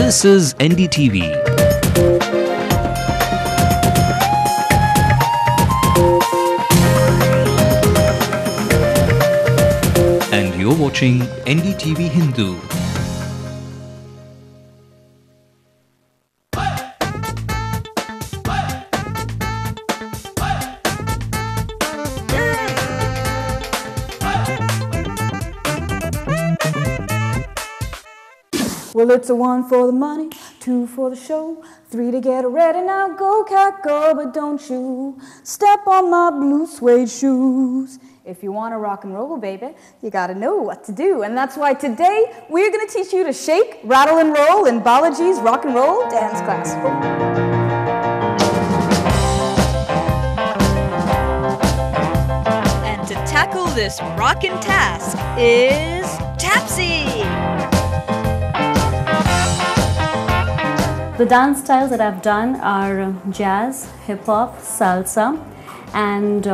This is Ndtv. And you're watching Ndtv Hindu. Well, it's a 1 for the money, 2 for the show, 3 to get ready. Now go, cat, go, but don't you step on my blue suede shoes. If you want to rock and roll, baby, you got to know what to do. And that's why today we're going to teach you to shake, rattle, and roll in Balaji's rock and roll dance class. And to tackle this rockin' task is Tapsy. The dance styles that I've done are jazz, hip-hop, salsa, and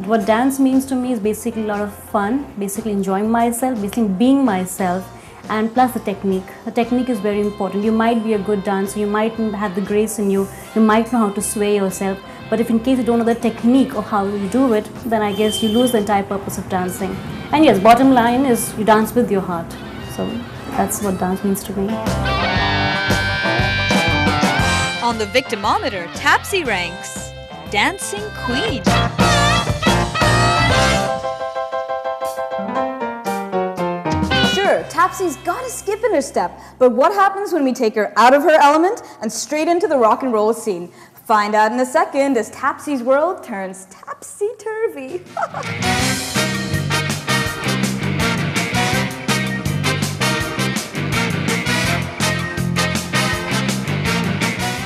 what dance means to me is basically a lot of fun, basically enjoying myself, basically being myself, and plus the technique. The technique is very important. You might be a good dancer, you might have the grace in you, you might know how to sway yourself, but if in case you don't know the technique of how you do it, then I guess you lose the entire purpose of dancing. And yes, bottom line is you dance with your heart. So that's what dance means to me. On the victimometer, Tapsy ranks Dancing Queen. Sure, Tapsy's got a skip in her step, but what happens when we take her out of her element and straight into the rock and roll scene? Find out in a second as Tapsy's world turns topsy-turvy.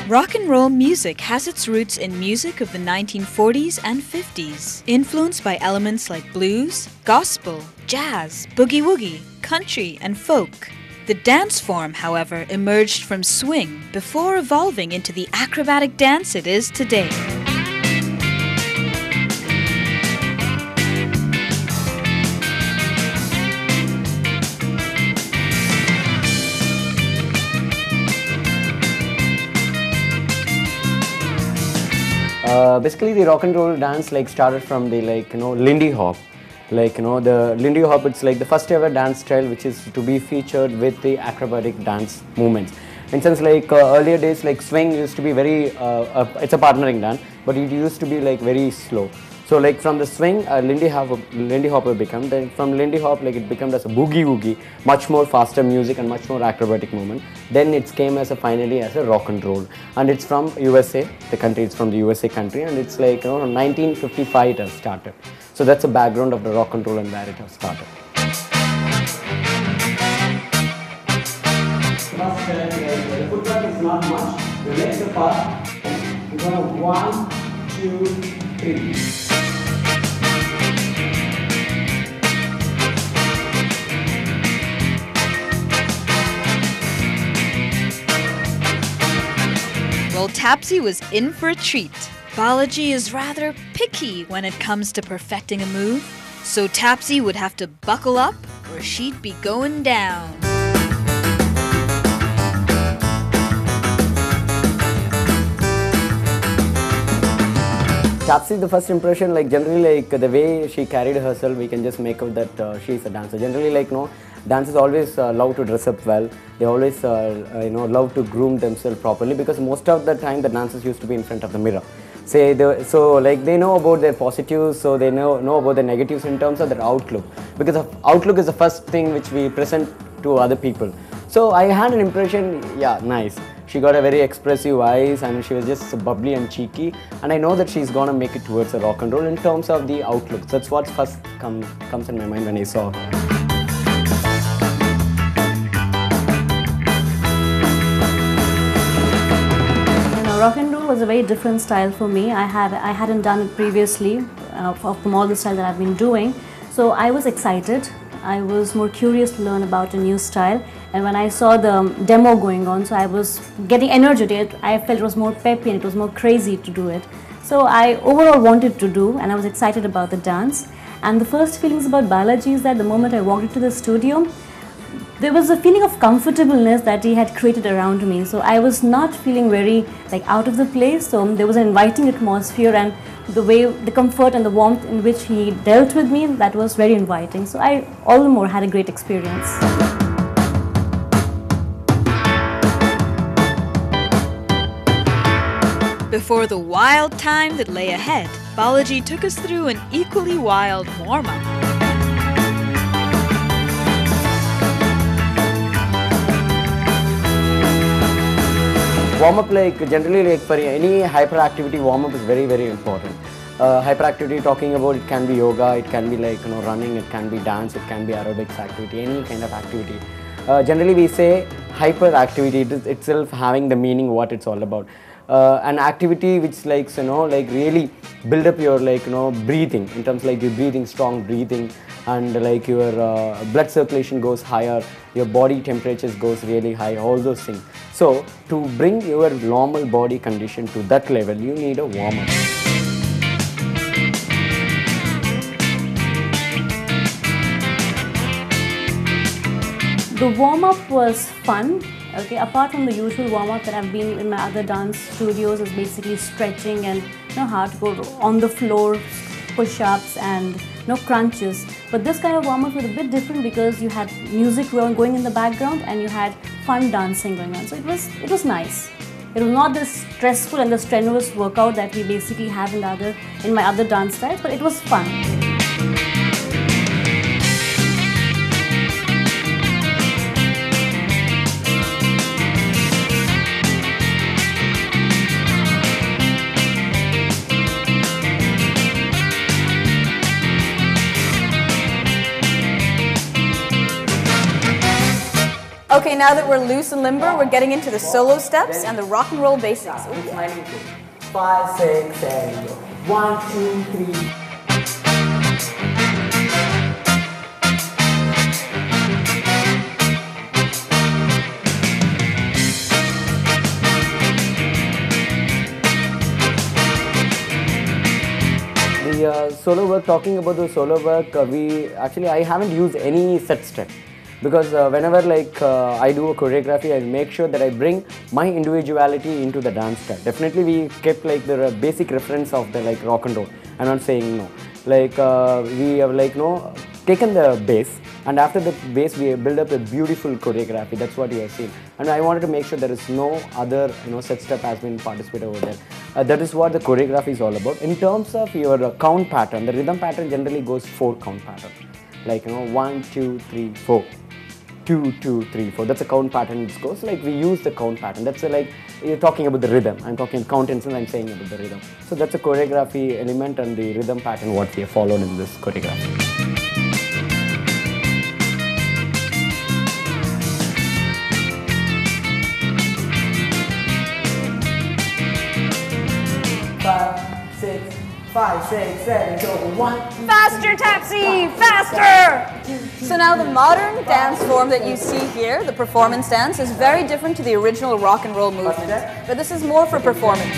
Rock and roll music has its roots in music of the 1940s and 50s, influenced by elements like blues, gospel, jazz, boogie-woogie, country, and folk. The dance form, however, emerged from swing before evolving into the acrobatic dance it is today. Basically, the rock and roll dance started from the Lindy Hop. The Lindy Hop, it's like the first ever dance style which is to be featured with the acrobatic dance movements. In sense, earlier days, swing used to be very, it's a partnering dance, but it used to be very slow. So from the swing, Lindy Hop will become. Then from Lindy Hop, it became as a boogie woogie, much more faster music and much more acrobatic movement. Then it came as finally as a rock and roll, and it's from USA. The country is from the USA country, and it's 1955 it has started. So that's the background of the rock and roll and where it has started. The footwork is not much. The legs apart. We're going to 1, 2, 3. Well, Tapsy was in for a treat. Balaji is rather picky when it comes to perfecting a move, so Tapsy would have to buckle up or she'd be going down. Tapsy, the first impression, generally, the way she carried herself, we can just make out that she is a dancer. Generally, dancers always love to dress up well. They always, love to groom themselves properly, because most of the time the dancers used to be in front of the mirror. They know about their positives, so they know about the negatives in terms of their outlook. Because outlook is the first thing which we present to other people. So I had an impression, yeah, nice. She got a very expressive eyes and she was just bubbly and cheeky, and I know that she's gonna make it towards a rock and roll in terms of the outlook. That's what first comes in my mind when I saw her. Rock and roll was a very different style for me. I hadn't done it previously from all the style that I've been doing. So I was excited. I was more curious to learn about a new style, and when I saw the demo going on, so I was getting energetic. I felt it was more peppy and it was more crazy to do it. So I overall wanted to do, and I was excited about the dance. And the first feelings about Balaji is that the moment I walked into the studio, there was a feeling of comfortableness that he had created around me. So I was not feeling very like out of the place. So there was an inviting atmosphere, and the way, the comfort and the warmth in which he dealt with me, that was very inviting. So I all the more had a great experience. Before the wild time that lay ahead, Balaji took us through an equally wild warm-up. Warm-up, like generally, like for any hyperactivity, warm-up is very, very important. Hyperactivity, talking about, it can be yoga, it can be like running, it can be dance, it can be aerobics activity, any kind of activity. Generally, we say hyperactivity, it is itself having the meaning what it's all about. An activity which like really build up your breathing, in terms like your breathing, strong breathing, and like your blood circulation goes higher, your body temperatures goes really high, all those things. So to bring your normal body condition to that level, you need a warm-up. The warm-up was fun. Okay, apart from the usual warm-up that I've been in my other dance studios, is basically stretching and hardcore on the floor, push-ups and crunches. But this kind of warm-up was a bit different because you had music going in the background and you had fun dancing going on. So it was nice. It was not the stressful and the strenuous workout that we basically have in my other dance styles, but it was fun. Okay, now that we're loose and limber, we're getting into the solo steps and the rock and roll basics. Ooh, yeah. 5, 6, 7, 1, 2, 3. The solo work, talking about the solo work, I haven't used any set step. Because whenever I do a choreography, I make sure that I bring my individuality into the dance style. Definitely we kept the basic reference of the rock and roll. I'm not saying no. We have taken the bass, and after the bass we build up a beautiful choreography. That's what you have seen. And I wanted to make sure there is no other set step has been participated over there. That is what the choreography is all about. In terms of your count pattern, the rhythm pattern generally goes 4 count pattern. 1, 2, 3, 4. 2, 2, 3, 4. That's a count pattern. It goes we use the count pattern. That's you're talking about the rhythm. I'm talking count instance. I'm saying about the rhythm. So that's a choreography element and the rhythm pattern what we have followed in this choreography. Five, six, seven, go, 1. Faster, Taxi! Faster! So now the modern dance form that you see here, the performance dance, is very different to the original rock and roll movement. But this is more for performance.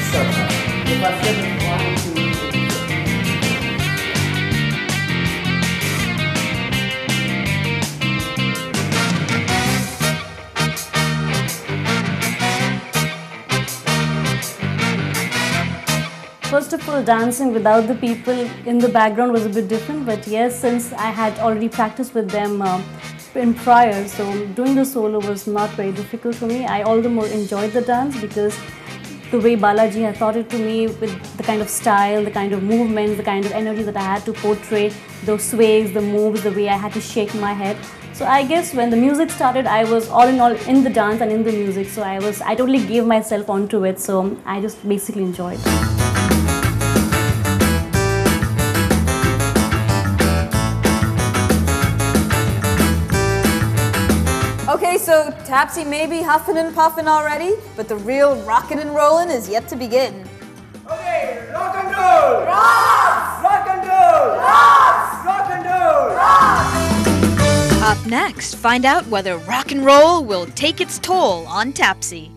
First of all, dancing without the people in the background was a bit different, but yes, since I had already practiced with them in prior, so doing the solo was not very difficult for me. I all the more enjoyed the dance because the way Balaji had taught it to me, with the kind of style, the kind of movements, the kind of energy that I had to portray, those sways, the moves, the way I had to shake my head. So I guess when the music started, I was all in all in the dance and in the music, so I totally gave myself onto it, so I just basically enjoyed it. Okay, so Tapsy may be huffing and puffing already, but the real rockin' and rollin' is yet to begin. Okay, rock and roll! Rocks! Rock and roll! Rocks! Rock and roll! Rocks! Up next, find out whether rock and roll will take its toll on Tapsy.